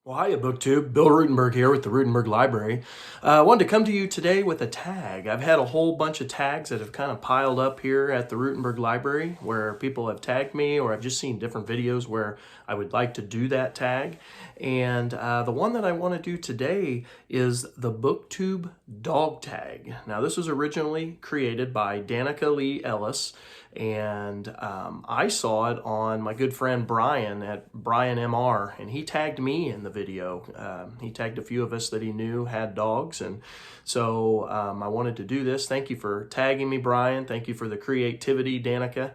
Well, hiya, BookTube. Bill Rutenberg here with the Rutenberg Library. I wanted to come to you today with a tag. I've had a whole bunch of tags that have kind of piled up here at the Rutenberg Library where people have tagged me, or I've just seen different videos where I would like to do that tag. And the one that I want to do today is the BookTube Dog Tag. Now, this was originally created by Danica Lee Ellis, and I saw it on my good friend Brian at Brian MR, and he tagged me in the video. He tagged a few of us that he knew had dogs, and so I wanted to do this. Thank you for tagging me, Brian. Thank you for the creativity, Danica.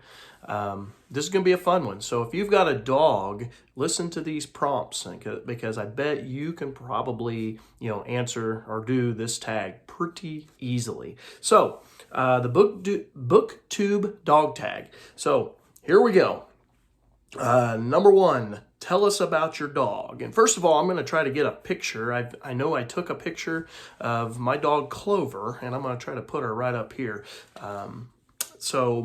This is going to be a fun one. So if you've got a dog, listen to these prompts because I bet you can probably, answer or do this tag pretty easily. So the BookTube Dog Tag. So here we go. Number one, tell us about your dog. And first of all, I'm going to try to get a picture. I know I took a picture of my dog Clover, and I'm going to try to put her right up here. So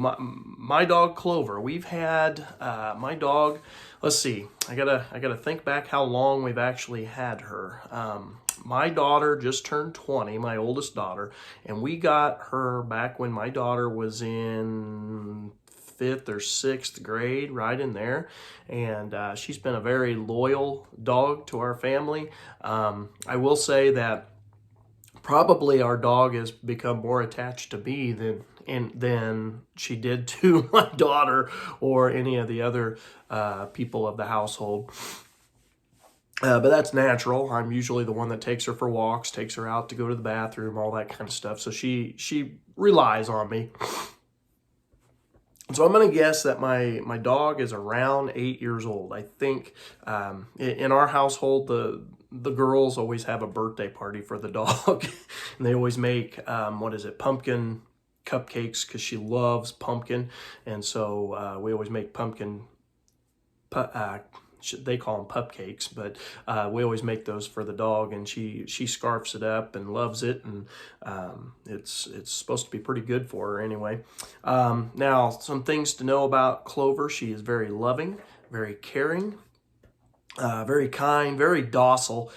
my dog Clover, we've had my dog. Let's see. I gotta think back how long we've actually had her. My daughter just turned 20, my oldest daughter, and we got her back when my daughter was in 5th or 6th grade, right in there. And she's been a very loyal dog to our family. I will say that probably our dog has become more attached to me than she did to my daughter or any of the other people of the household. But that's natural. I'm usually the one that takes her for walks, takes her out to go to the bathroom, all that kind of stuff. So she relies on me. So I'm going to guess that my dog is around 8 years old. I think in our household, the girls always have a birthday party for the dog. And they always make, pumpkin cupcakes because she loves pumpkin. And so we always make pumpkin, they call them pupcakes, but we always make those for the dog, and she scarfs it up and loves it, and it's supposed to be pretty good for her anyway. Now, some things to know about Clover. She is very loving, very caring, very kind, very docile.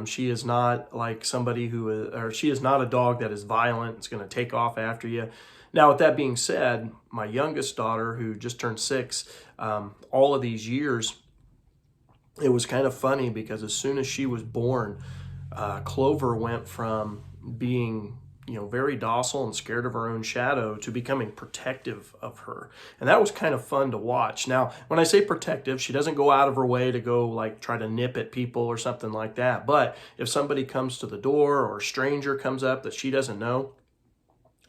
She is not like somebody she is not a dog that is violent. It's going to take off after you. Now, with that being said, my youngest daughter, who just turned 6, all of these years, it was kind of funny because as soon as she was born, Clover went from being, very docile and scared of her own shadow to becoming protective of her. And that was kind of fun to watch. Now, when I say protective, she doesn't go out of her way to go like try to nip at people or something like that. But if somebody comes to the door or a stranger comes up that she doesn't know,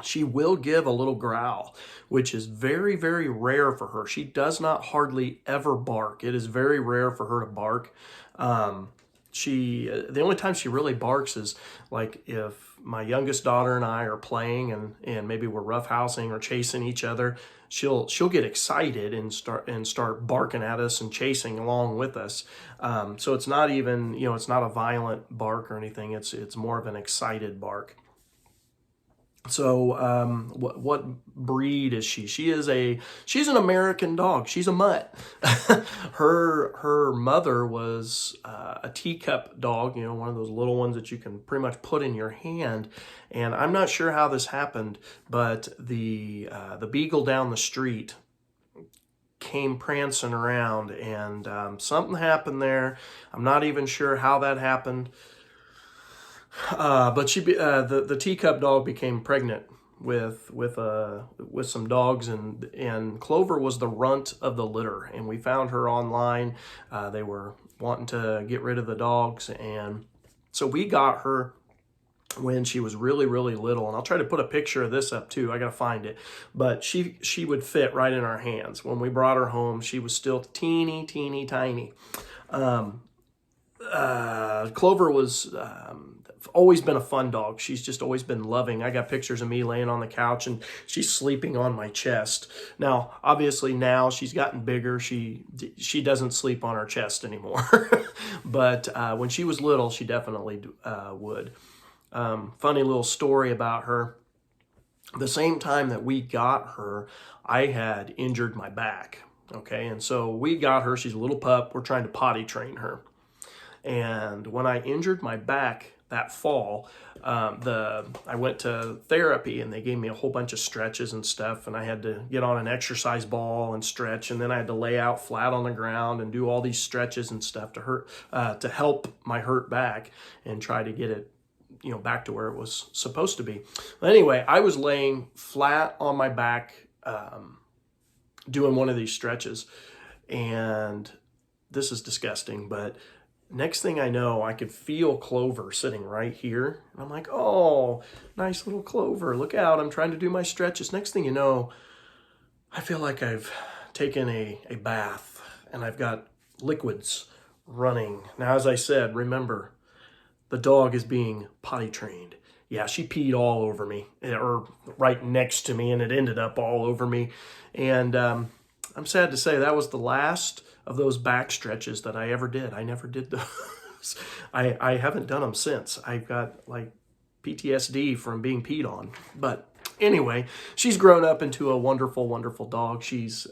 she will give a little growl, which is very, very rare for her. She does not hardly ever bark. It is very rare for her to bark. The only time she really barks is like if my youngest daughter and I are playing and maybe we're roughhousing or chasing each other. She'll get excited and start barking at us and chasing along with us. So it's not even, it's not a violent bark or anything. It's more of an excited bark. So what breed is she? She's an American dog. She's a mutt. Her mother was a teacup dog, one of those little ones that you can pretty much put in your hand. And I'm not sure how this happened, but the beagle down the street came prancing around, and something happened there. I'm not even sure how that happened. But the teacup dog became pregnant with some dogs, and Clover was the runt of the litter. And we found her online. They were wanting to get rid of the dogs, and so we got her when she was really, really little. And I'll try to put a picture of this up too. I gotta find it. But she would fit right in our hands. When we brought her home, she was still teeny, teeny, tiny. Clover was always been a fun dog. She's just always been loving. I got pictures of me laying on the couch and she's sleeping on my chest. Now, obviously now she's gotten bigger. She doesn't sleep on her chest anymore. But when she was little, she definitely would. Funny little story about her. The same time that we got her, I had injured my back. Okay, and so we got her. She's a little pup. We're trying to potty train her. And when I injured my back that fall, I went to therapy and they gave me a whole bunch of stretches and stuff, and I had to get on an exercise ball and stretch, and then I had to lay out flat on the ground and do all these stretches and stuff to help my hurt back and try to get it back to where it was supposed to be. Anyway, I was laying flat on my back doing one of these stretches, and this is disgusting, but next thing I know, I could feel Clover sitting right here. And I'm like, oh, nice little Clover. Look out, I'm trying to do my stretches. Next thing you know, I feel like I've taken a bath and I've got liquids running. Now, as I said, remember, the dog is being potty trained. Yeah, she peed all over me, or right next to me, and it ended up all over me. And I'm sad to say that was the last of those back stretches that I ever did. I never did those. I haven't done them since. I've got like PTSD from being peed on. But anyway, she's grown up into a wonderful, wonderful dog. She's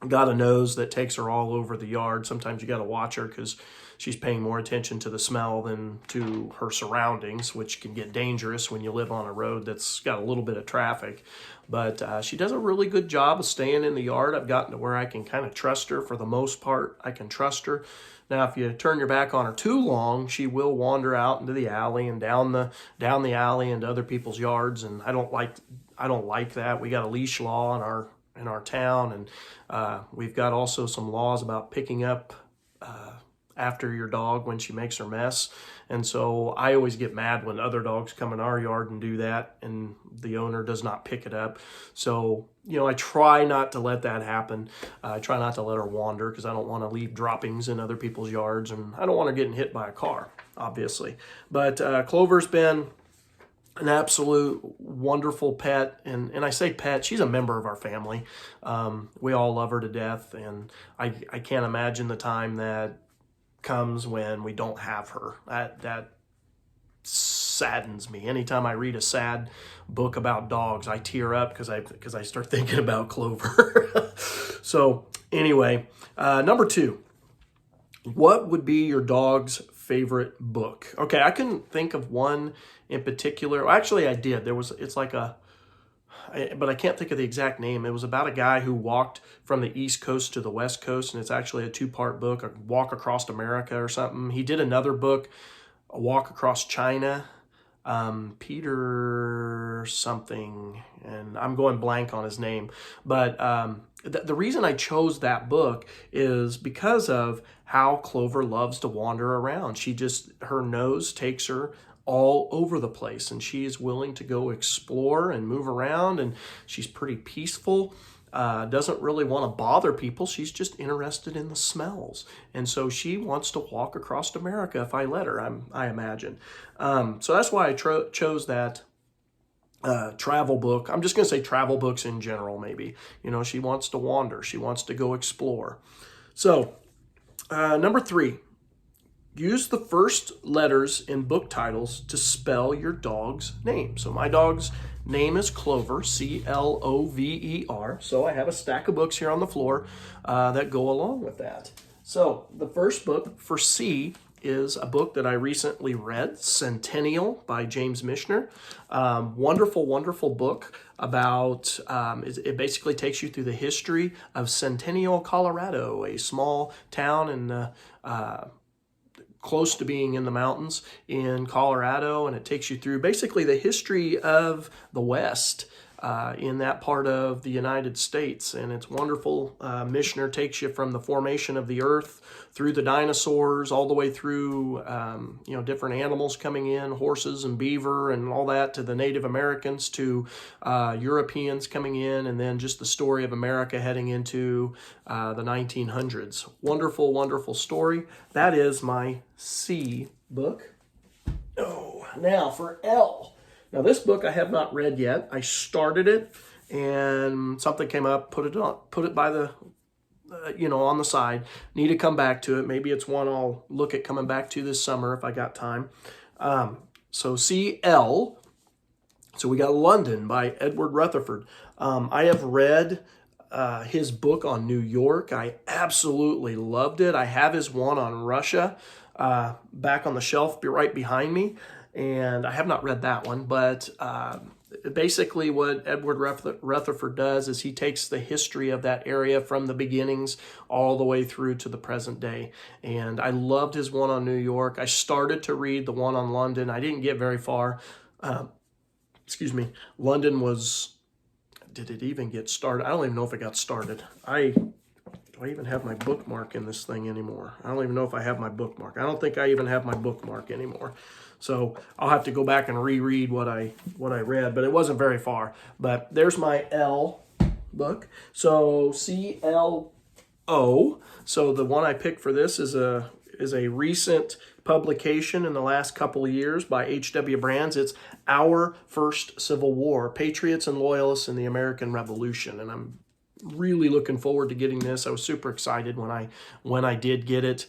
got a nose that takes her all over the yard. Sometimes you got to watch her because she's paying more attention to the smell than to her surroundings, which can get dangerous when you live on a road that's got a little bit of traffic. But she does a really good job of staying in the yard. I've gotten to where I can kind of trust her for the most part. I can trust her. Now, if you turn your back on her too long, she will wander out into the alley and down the alley into other people's yards, and I don't like that. We got a leash law in our town, and we've got also some laws about picking up after your dog when she makes her mess. And so I always get mad when other dogs come in our yard and do that and the owner does not pick it up. So, I try not to let that happen. I try not to let her wander because I don't want to leave droppings in other people's yards, and I don't want her getting hit by a car, obviously. But Clover's been an absolute wonderful pet, and I say pet, she's a member of our family. We all love her to death, and I can't imagine the time that comes when we don't have her. That saddens me. Anytime I read a sad book about dogs, I tear up because I start thinking about Clover. So anyway, number 2, what would be your dog's favorite book? Okay, I couldn't think of one in particular. Well, actually, I did. But I can't think of the exact name. It was about a guy who walked from the East Coast to the West Coast, and it's actually a 2-part book, A Walk Across America or something. He did another book, A Walk Across China, Peter something, and I'm going blank on his name. But the reason I chose that book is because of how Clover loves to wander around. Her nose takes her all over the place, and she is willing to go explore and move around, and she's pretty peaceful, doesn't really want to bother people. She's just interested in the smells, and so she wants to walk across America if I let her, I imagine. So that's why I chose that travel book. I'm just going to say travel books in general, maybe. She wants to wander. She wants to go explore. So number 3, use the first letters in book titles to spell your dog's name. So my dog's name is Clover, Clover. So I have a stack of books here on the floor that go along with that. So the first book for C is a book that I recently read, Centennial by James Michener. Wonderful, wonderful book about, it basically takes you through the history of Centennial, Colorado, a small town in close to being in the mountains in Colorado, and it takes you through basically the history of the West in that part of the United States, and it's wonderful. Michener takes you from the formation of the earth through the dinosaurs, all the way through different animals coming in, horses and beaver and all that, to the Native Americans, to Europeans coming in, and then just the story of America heading into the 1900s. Wonderful, wonderful story. That is my C book. Oh, now for L. Now, this book I have not read yet. I started it, and something came up. Put it by the, on the side. Need to come back to it. Maybe it's one I'll look at coming back to this summer if I got time. So CL. So we got London by Edward Rutherford. I have read his book on New York. I absolutely loved it. I have his one on Russia back on the shelf right behind me, and I have not read that one, but basically what Edward Rutherford does is he takes the history of that area from the beginnings all the way through to the present day. And I loved his one on New York. I started to read the one on London. I didn't get very far. Excuse me. London was, did it even get started? I don't even know if it got started. Do I even have my bookmark in this thing anymore? I don't even know if I have my bookmark. I don't think I even have my bookmark anymore. So I'll have to go back and reread what I read, but it wasn't very far. But there's my L book. So CLO. So the one I picked for this is a recent publication in the last couple of years by H.W. Brands. It's Our First Civil War, Patriots and Loyalists in the American Revolution. And I'm really looking forward to getting this. I was super excited when I did get it.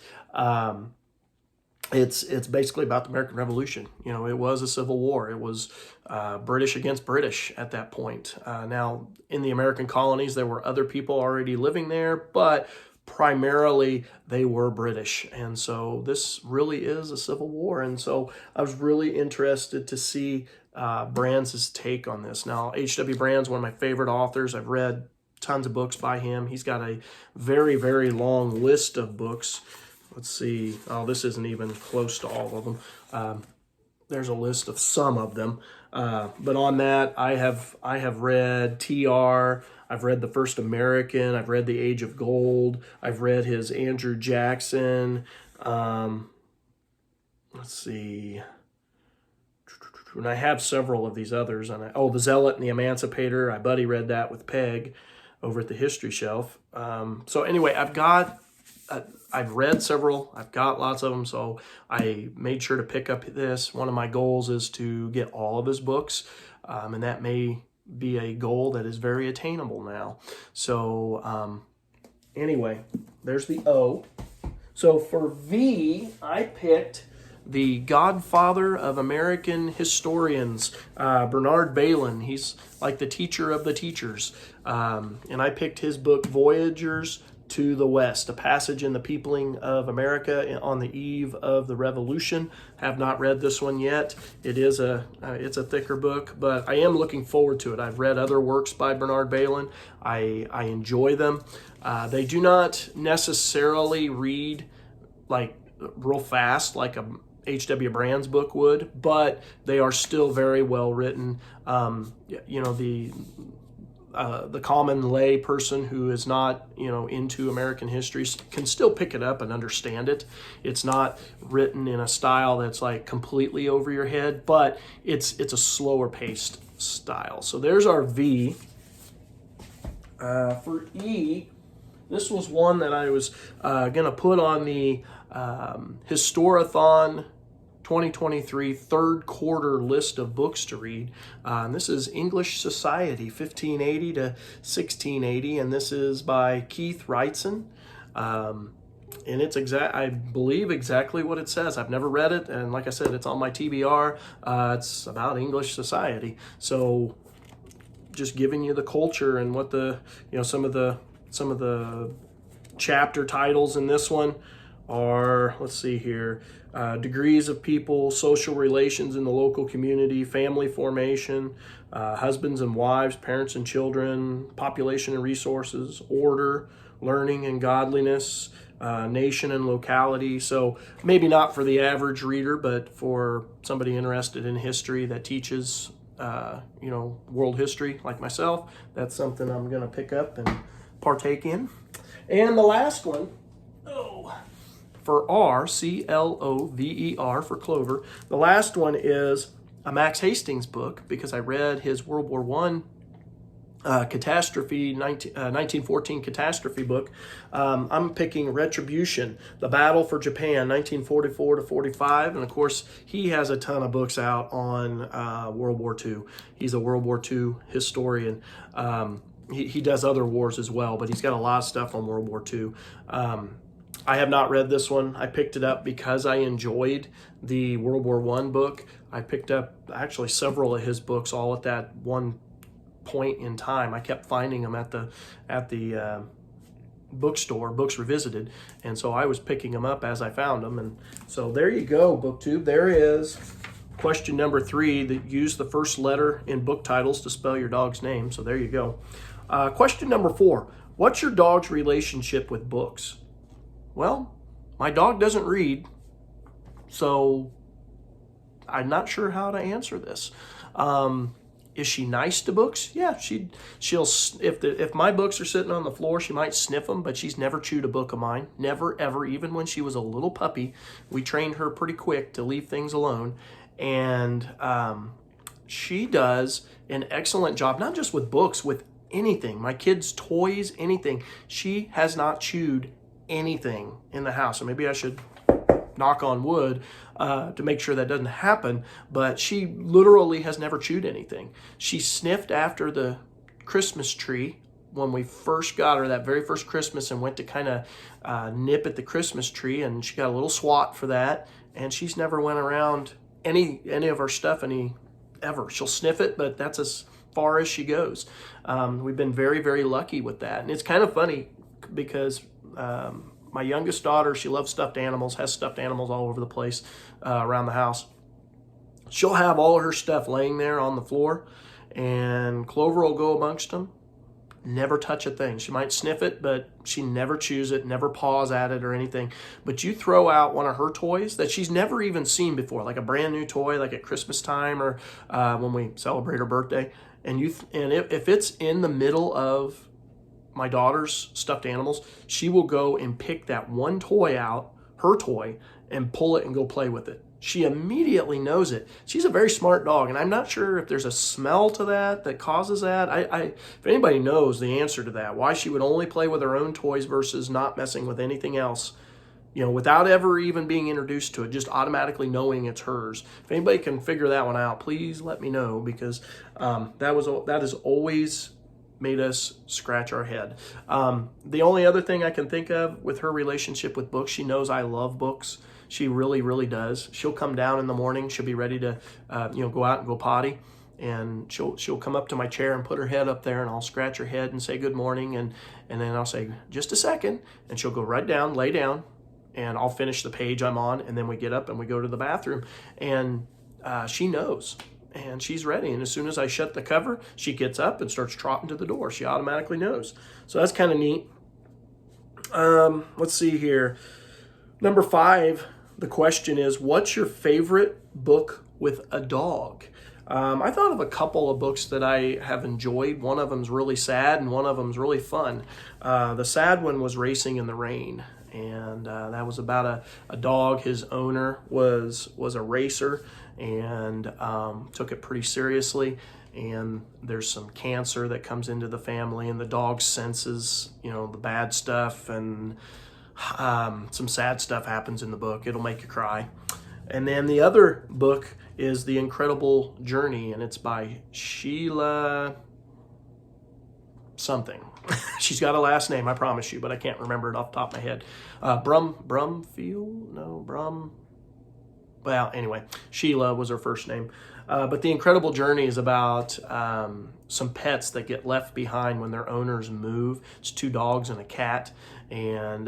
It's basically about the American Revolution. You know, it was a civil war. It was British against British at that point. Now, in the American colonies, there were other people already living there, but primarily they were British. And so this really is a civil war. And so I was really interested to see Brands' take on this. Now, H.W. Brands, one of my favorite authors. I've read tons of books by him. He's got a very, very long list of books. Let's see. Oh, this isn't even close to all of them. There's a list of some of them. But on that, I have read TR. I've read The First American. I've read The Age of Gold. I've read his Andrew Jackson. Let's see. And I have several of these others. And The Zealot and the Emancipator. My buddy read that with Peg over at the History Shelf. So anyway, I've read several. I've got lots of them, so I made sure to pick up this. One of my goals is to get all of his books, and that may be a goal that is very attainable now. So anyway, there's the O. So for V, I picked the godfather of American historians, Bernard Bailyn. He's like the teacher of the teachers. And I picked his book, Voyagers to the West, A Passage in the Peopling of America on the Eve of the Revolution. Have not read this one yet. It's a thicker book, but I am looking forward to it. I've read other works by Bernard Bailyn. I enjoy them. They do not necessarily read like real fast like a H.W. Brands book would, but they are still very well written. The common lay person who is not, into American history can still pick it up and understand it. It's not written in a style that's like completely over your head, but it's a slower paced style. So there's our V. For E, this was one that I was going to put on the Historathon 2023 third quarter list of books to read. And this is English Society, 1580 to 1680, and this is by Keith Wrightson. And it's I believe exactly what it says. I've never read it, and like I said, it's on my TBR. It's about English society. So just giving you the culture and what some of the chapter titles in this one are, let's see here, degrees of people, social relations in the local community, family formation, husbands and wives, parents and children, population and resources, order, learning and godliness, nation and locality. So maybe not for the average reader, but for somebody interested in history that teaches, world history like myself, that's something I'm going to pick up and partake in. And the last one, for R, Clover, for Clover. The last one is a Max Hastings book because I read his World War I catastrophe, 1914 catastrophe book. I'm picking Retribution, The Battle for Japan, 1944 to 45. And of course, he has a ton of books out on World War II. He's a World War II historian. He does other wars as well, but he's got a lot of stuff on World War II. I have not read this one. I picked it up because I enjoyed the World War I book. I picked up actually several of his books all at that one point in time. I kept finding them at the bookstore, Books Revisited, and so I was picking them up as I found them. And so there you go, BookTube. There is question number 3, that use the first letter in book titles to spell your dog's name. So there you go. Question number 4, what's your dog's relationship with books? Well, my dog doesn't read, so I'm not sure how to answer this. Is she nice to books? Yeah, she'll if my books are sitting on the floor, she might sniff them, but she's never chewed a book of mine. Never, ever. Even when she was a little puppy, we trained her pretty quick to leave things alone. And she does an excellent job, not just with books, with anything. My kids' toys, anything. She has not chewed anything in the house. So maybe I should knock on wood to make sure that doesn't happen, but she literally has never chewed anything. She sniffed after the Christmas tree when we first got her, that very first Christmas, and went to kind of nip at the Christmas tree, and she got a little swat for that, and she's never went around any of our stuff ever. She'll sniff it, but that's as far as she goes. We've been very, very lucky with that, and it's kind of funny because my youngest daughter, she loves stuffed animals, has stuffed animals all over the place around the house. She'll have all her stuff laying there on the floor, and Clover will go amongst them, never touch a thing. She might sniff it, but she never chews it, never paws at it or anything. But you throw out one of her toys that she's never even seen before, like a brand new toy, like at Christmas time or when we celebrate her birthday, and if it's in the middle of my daughter's stuffed animals, she will go and pick that one toy out, her toy, and pull it and go play with it. She immediately knows it. She's a very smart dog, and I'm not sure if there's a smell to that causes that. If anybody knows the answer to that, why she would only play with her own toys versus not messing with anything else, without ever even being introduced to it, just automatically knowing it's hers. If anybody can figure that one out, please let me know, because that is always made us scratch our head. The only other thing I can think of with her relationship with books, she knows I love books. She really, really does. She'll come down in the morning. She'll be ready to, go out and go potty, and she'll come up to my chair and put her head up there, and I'll scratch her head and say good morning, and then I'll say just a second, and she'll go right down, lay down, and I'll finish the page I'm on, and then we get up and we go to the bathroom, and she knows. And she's ready. And as soon as I shut the cover, she gets up and starts trotting to the door. She automatically knows. So that's kind of neat. Let's see here. Number 5, the question is, what's your favorite book with a dog? I thought of a couple of books that I have enjoyed. One of them's really sad and one of them's really fun. The sad one was Racing in the Rain. And that was about a dog. His owner was a racer and took it pretty seriously. And there's some cancer that comes into the family, and the dog senses, the bad stuff, and some sad stuff happens in the book. It'll make you cry. And then the other book is The Incredible Journey, and it's by Sheila something. She's got a last name, I promise you, but I can't remember it off the top of my head. Brumfield? No, Brum. Well, anyway, Sheila was her first name. But The Incredible Journey is about some pets that get left behind when their owners move. It's 2 dogs and a cat. And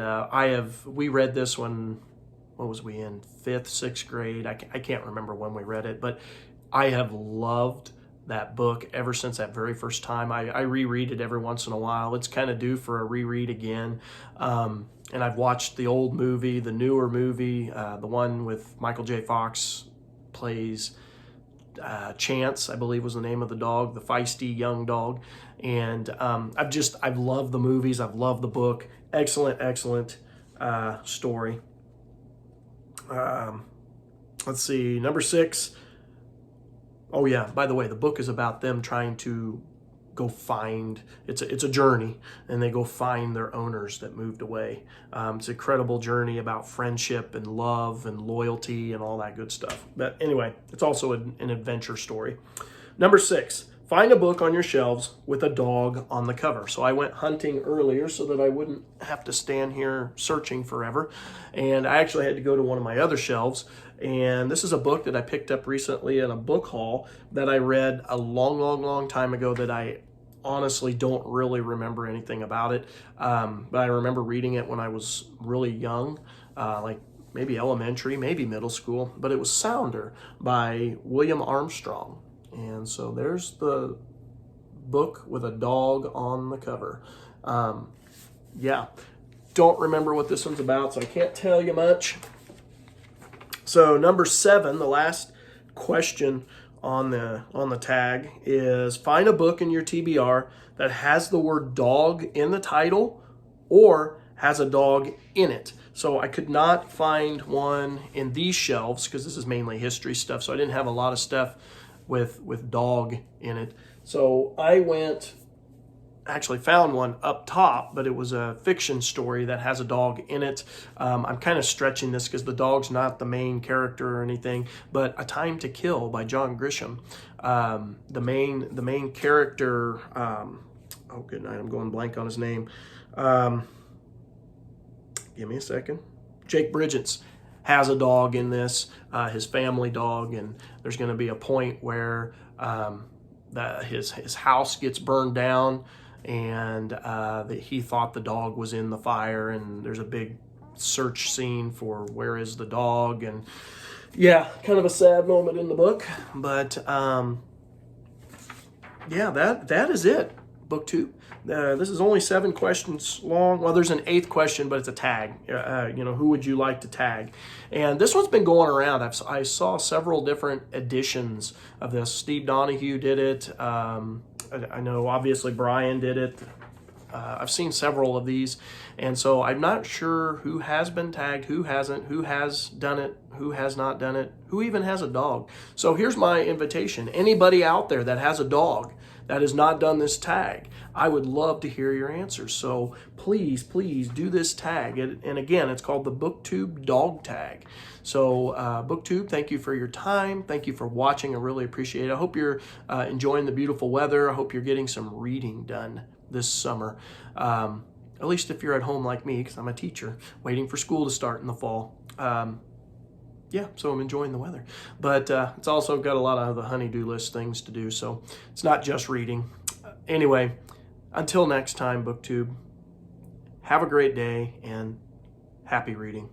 we read this one, what was we in, 5th, 6th grade? I can't remember when we read it, but I have loved that book ever since that very first time. I reread it every once in a while. It's kind of due for a reread again. And I've watched the old movie, the newer movie, the one with Michael J. Fox plays Chance, I believe was the name of the dog, the feisty young dog. And I've loved the movies. I've loved the book. Excellent story. Let's see, number 6. Oh yeah, by the way, the book is about them trying to go find, it's a journey, and they go find their owners that moved away. It's an incredible journey about friendship and love and loyalty and all that good stuff. But anyway, it's also an adventure story. Number 6, find a book on your shelves with a dog on the cover. So I went hunting earlier so that I wouldn't have to stand here searching forever. And I actually had to go to one of my other shelves. And this is a book that I picked up recently in a book haul that I read a long time ago that I honestly don't really remember anything about it, but I remember reading it when I was really young, like maybe elementary, maybe middle school, but it was Sounder by William Armstrong. And so there's the book with a dog on the cover. Yeah, don't remember what this one's about, so I can't tell you much. So number 7, the last question on the tag is, find a book in your TBR that has the word dog in the title or has a dog in it. So I could not find one in these shelves because this is mainly history stuff, so I didn't have a lot of stuff with dog in it. So I actually found one up top, but it was a fiction story that has a dog in it. I'm kind of stretching this because the dog's not the main character or anything, but A Time to Kill by John Grisham. The main character, oh good night, I'm going blank on his name. Give me a second. Jake Bridges has a dog in this, his family dog, and there's going to be a point where his house gets burned down, and he thought the dog was in the fire, and there's a big search scene for where is the dog, and yeah, kind of a sad moment in the book, but yeah, that is it, BookTube. This is only 7 questions long. Well, there's an 8th question, but it's a tag. Who would you like to tag? And this one's been going around. I saw several different editions of this. Steve Donahue did it. I know, obviously, Brian did it. I've seen several of these. And so I'm not sure who has been tagged, who hasn't, who has done it, who has not done it, who even has a dog. So here's my invitation. Anybody out there that has a dog that has not done this tag, I would love to hear your answers. So please do this tag. And again, it's called the BookTube Dog Tag. So BookTube, thank you for your time. Thank you for watching. I really appreciate it. I hope you're enjoying the beautiful weather. I hope you're getting some reading done this summer. At least if you're at home like me, because I'm a teacher, waiting for school to start in the fall. Yeah, so I'm enjoying the weather. But it's also got a lot of the honey-do list things to do, so it's not just reading. Anyway, until next time, BookTube, have a great day and happy reading.